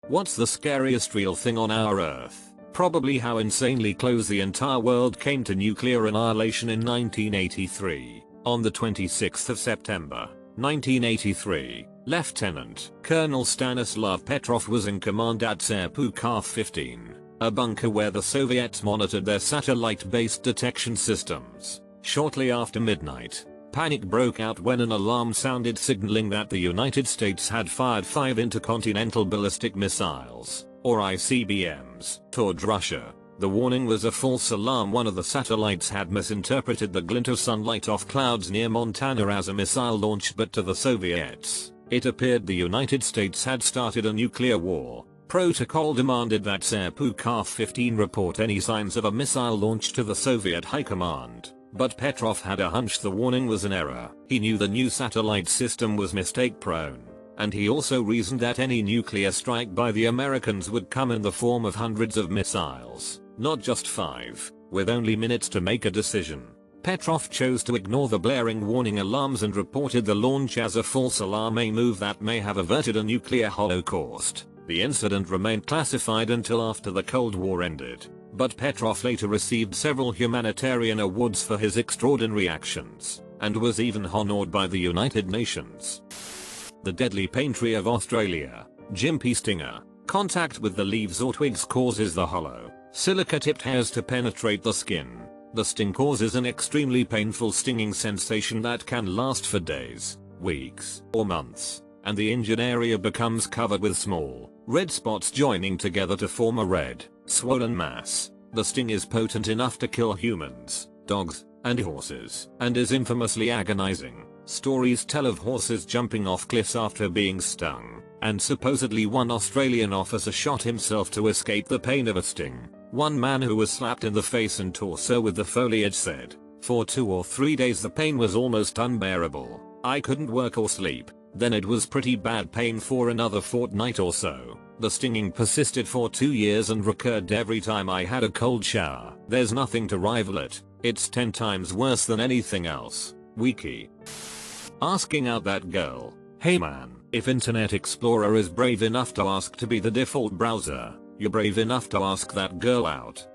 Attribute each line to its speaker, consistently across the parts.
Speaker 1: What's the scariest real thing on our Earth? Probably how insanely close the entire world came to nuclear annihilation in 1983. On the 26th of September, 1983, Lieutenant Colonel Stanislav Petrov was in command at Serpukhov 15, a bunker where the Soviets monitored their satellite-based detection systems. Shortly after midnight, panic broke out when an alarm sounded signaling that the United States had fired 5 intercontinental ballistic missiles, or ICBMs, toward Russia. The warning was a false alarm. One of the satellites had misinterpreted the glint of sunlight off clouds near Montana as a missile launch, but to the Soviets, it appeared the United States had started a nuclear war. Protocol demanded that Serpukhov 15 report any signs of a missile launch to the Soviet High Command. But Petrov had a hunch the warning was an error. He knew the new satellite system was mistake prone. And he also reasoned that any nuclear strike by the Americans would come in the form of hundreds of missiles, not just 5. With only minutes to make a decision, Petrov chose to ignore the blaring warning alarms and reported the launch as a false alarm, a move that may have averted a nuclear holocaust. The incident remained classified until after the Cold War ended, but Petrov later received several humanitarian awards for his extraordinary actions, and was even honored by the United Nations. The deadly pain tree of Australia, Gympie stinger. Contact with the leaves or twigs causes the hollow, silica-tipped hairs to penetrate the skin. The sting causes an extremely painful stinging sensation that can last for days, weeks, or months, and the injured area becomes covered with small, red spots joining together to form a red, swollen mass. The sting is potent enough to kill humans, dogs, and horses, and is infamously agonizing. Stories tell of horses jumping off cliffs after being stung, and supposedly one Australian officer shot himself to escape the pain of a sting. One man who was slapped in the face and torso with the foliage said, "For 2 or 3 days the pain was almost unbearable. I couldn't work or sleep. Then it was pretty bad pain for another fortnight or so. The stinging persisted for 2 years and recurred every time I had a cold shower. There's nothing to rival it. It's 10 times worse than anything else." Wiki. Asking out that girl. Hey man, if Internet Explorer is brave enough to ask to be the default browser, you're brave enough to ask that girl out.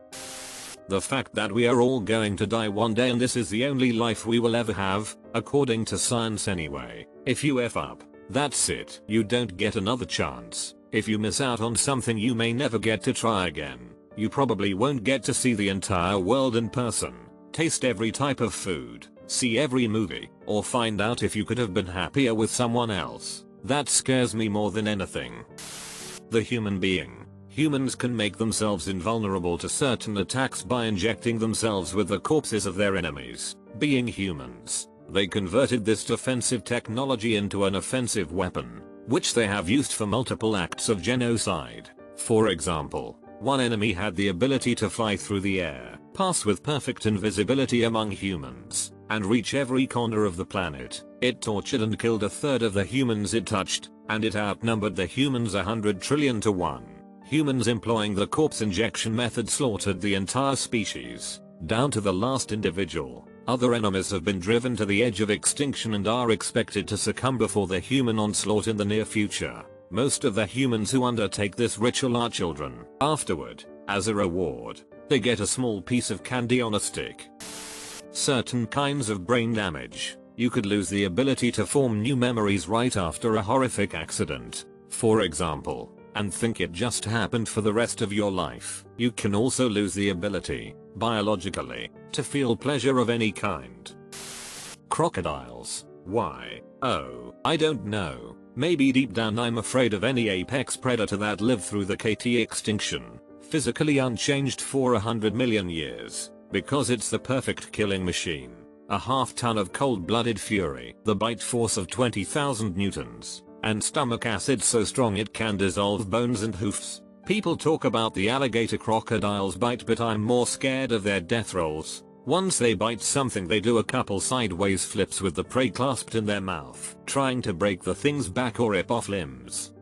Speaker 1: The fact that we are all going to die one day and this is the only life we will ever have, according to science anyway. If you F up, that's it. You don't get another chance. If you miss out on something you may never get to try again. You probably won't get to see the entire world in person, taste every type of food, see every movie, or find out if you could have been happier with someone else. That scares me more than anything. The human being. Humans can make themselves invulnerable to certain attacks by injecting themselves with the corpses of their enemies. Being humans, they converted this defensive technology into an offensive weapon, which they have used for multiple acts of genocide. For example, one enemy had the ability to fly through the air, pass with perfect invisibility among humans, and reach every corner of the planet. It tortured and killed a third of the humans it touched, and it outnumbered the humans 100 trillion to 1. Humans employing the corpse injection method slaughtered the entire species, down to the last individual. Other enemies have been driven to the edge of extinction and are expected to succumb before the human onslaught in the near future. Most of the humans who undertake this ritual are children. Afterward, as a reward, they get a small piece of candy on a stick. Certain kinds of brain damage. You could lose the ability to form new memories right after a horrific accident, for example, and think it just happened for the rest of your life. You can also lose the ability, biologically, to feel pleasure of any kind. Crocodiles. Why? Oh, I don't know. Maybe deep down I'm afraid of any apex predator that lived through the KT extinction, physically unchanged for 100 million years, because it's the perfect killing machine. A half-ton of cold-blooded fury, the bite force of 20,000 newtons, and stomach acid so strong it can dissolve bones and hoofs. People talk about the alligator crocodiles bite, but I'm more scared of their death rolls. Once they bite something they do a couple sideways flips with the prey clasped in their mouth, trying to break the thing's back or rip off limbs.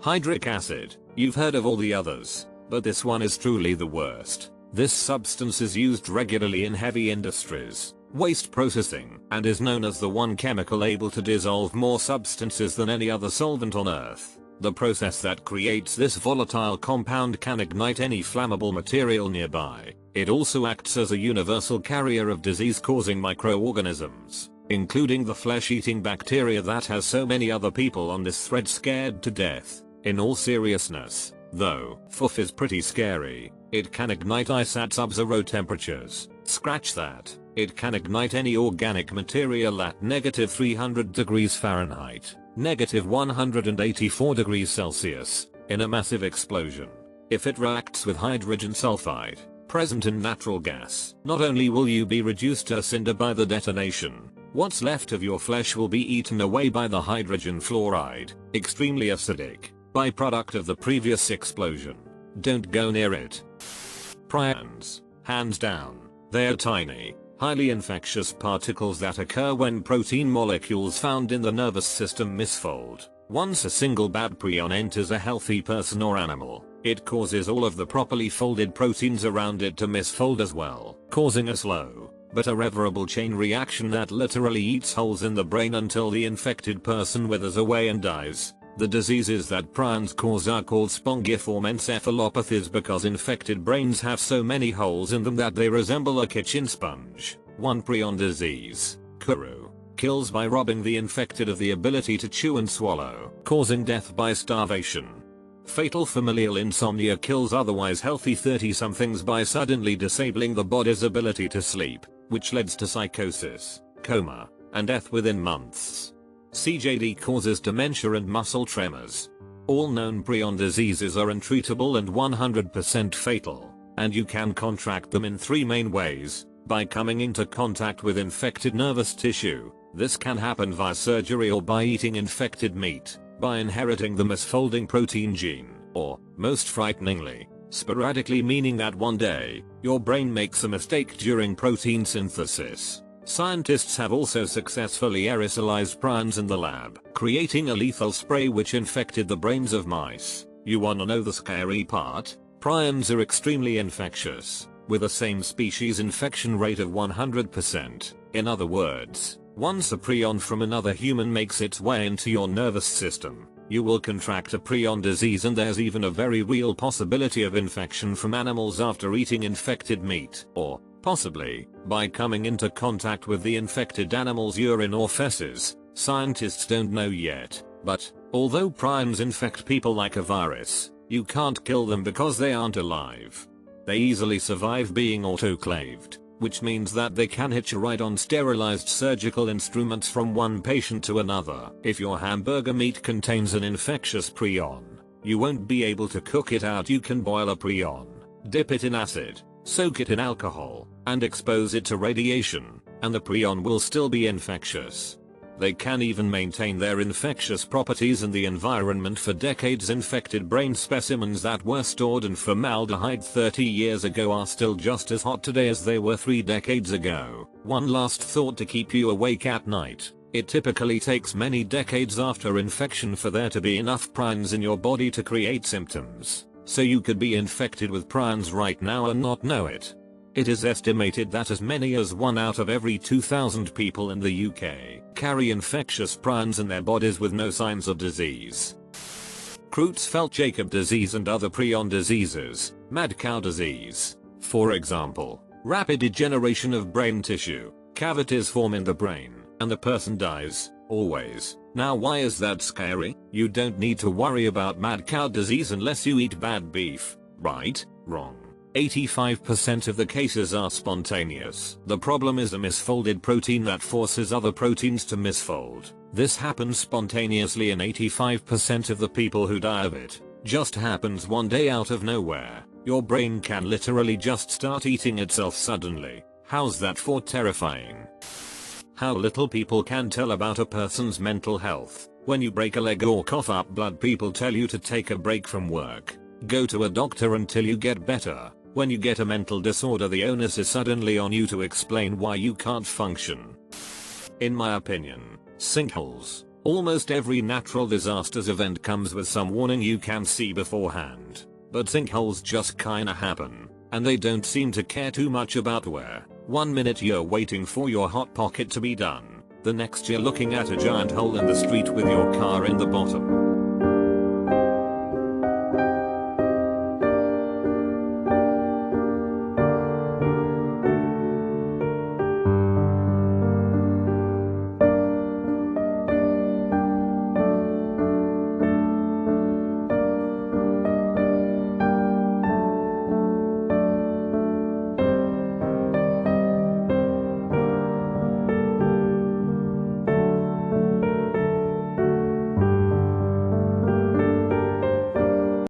Speaker 1: Hydric acid. You've heard of all the others, but this one is truly the worst. This substance is used regularly in heavy industries, waste processing, and is known as the one chemical able to dissolve more substances than any other solvent on Earth. The process that creates this volatile compound can ignite any flammable material nearby. It also acts as a universal carrier of disease-causing microorganisms, including the flesh-eating bacteria that has so many other people on this thread scared to death. In all seriousness, though, FUF is pretty scary. It can ignite ice at sub-zero temperatures. Scratch that. It can ignite any organic material at -300 degrees Fahrenheit, -184 degrees Celsius, in a massive explosion. If it reacts with hydrogen sulfide, present in natural gas, not only will you be reduced to a cinder by the detonation, what's left of your flesh will be eaten away by the hydrogen fluoride, extremely acidic, byproduct of the previous explosion. Don't go near it. Prions, hands down, they're tiny, highly infectious particles that occur when protein molecules found in the nervous system misfold. Once a single bad prion enters a healthy person or animal, it causes all of the properly folded proteins around it to misfold as well, causing a slow but irreversible chain reaction that literally eats holes in the brain until the infected person withers away and dies. The diseases that prions cause are called spongiform encephalopathies because infected brains have so many holes in them that they resemble a kitchen sponge. One prion disease, Kuru, kills by robbing the infected of the ability to chew and swallow, causing death by starvation. Fatal familial insomnia kills otherwise healthy 30-somethings by suddenly disabling the body's ability to sleep, which leads to psychosis, coma, and death within months. CJD causes dementia and muscle tremors. All known prion diseases are untreatable and 100% fatal, and you can contract them in 3 main ways: by coming into contact with infected nervous tissue, this can happen via surgery or by eating infected meat, by inheriting the misfolding protein gene, or, most frighteningly, sporadically, meaning that one day, your brain makes a mistake during protein synthesis. Scientists have also successfully aerosolized prions in the lab, creating a lethal spray which infected the brains of mice. You wanna know the scary part? Prions are extremely infectious, with a same species infection rate of 100%. In other words, once a prion from another human makes its way into your nervous system, you will contract a prion disease, and there's even a very real possibility of infection from animals after eating infected meat, or possibly by coming into contact with the infected animal's urine or feces. Scientists don't know yet, but although prions infect people like a virus, you can't kill them because they aren't alive. They easily survive being autoclaved, which means that they can hitch a ride on sterilized surgical instruments from one patient to another. If your hamburger meat contains an infectious prion, you won't be able to cook it out. You can boil a prion, dip it in acid, soak it in alcohol, and expose it to radiation, and the prion will still be infectious. They can even maintain their infectious properties in the environment for decades. Infected brain specimens that were stored in formaldehyde 30 years ago are still just as hot today as they were 3 decades ago. One last thought to keep you awake at night: it typically takes many decades after infection for there to be enough prions in your body to create symptoms. So you could be infected with prions right now and not know it. It is estimated that as many as 1 out of every 2,000 people in the UK carry infectious prions in their bodies with no signs of disease. Creutzfeldt-Jakob disease and other prion diseases, mad cow disease, for example, rapid degeneration of brain tissue, cavities form in the brain, and the person dies, always. Now why is that scary? You don't need to worry about mad cow disease unless you eat bad beef, right? Wrong. 85% of the cases are spontaneous. The problem is a misfolded protein that forces other proteins to misfold. This happens spontaneously in 85% of the people who die of it. Just happens one day out of nowhere. Your brain can literally just start eating itself suddenly. How's that for terrifying? How little people can tell about a person's mental health. When you break a leg or cough up blood, people tell you to take a break from work. Go to a doctor until you get better. When you get a mental disorder, the onus is suddenly on you to explain why you can't function. In my opinion, sinkholes. Almost every natural disasters event comes with some warning you can see beforehand. But sinkholes just kinda happen, and they don't seem to care too much about where. One minute you're waiting for your hot pocket to be done, the next you're looking at a giant hole in the street with your car in the bottom.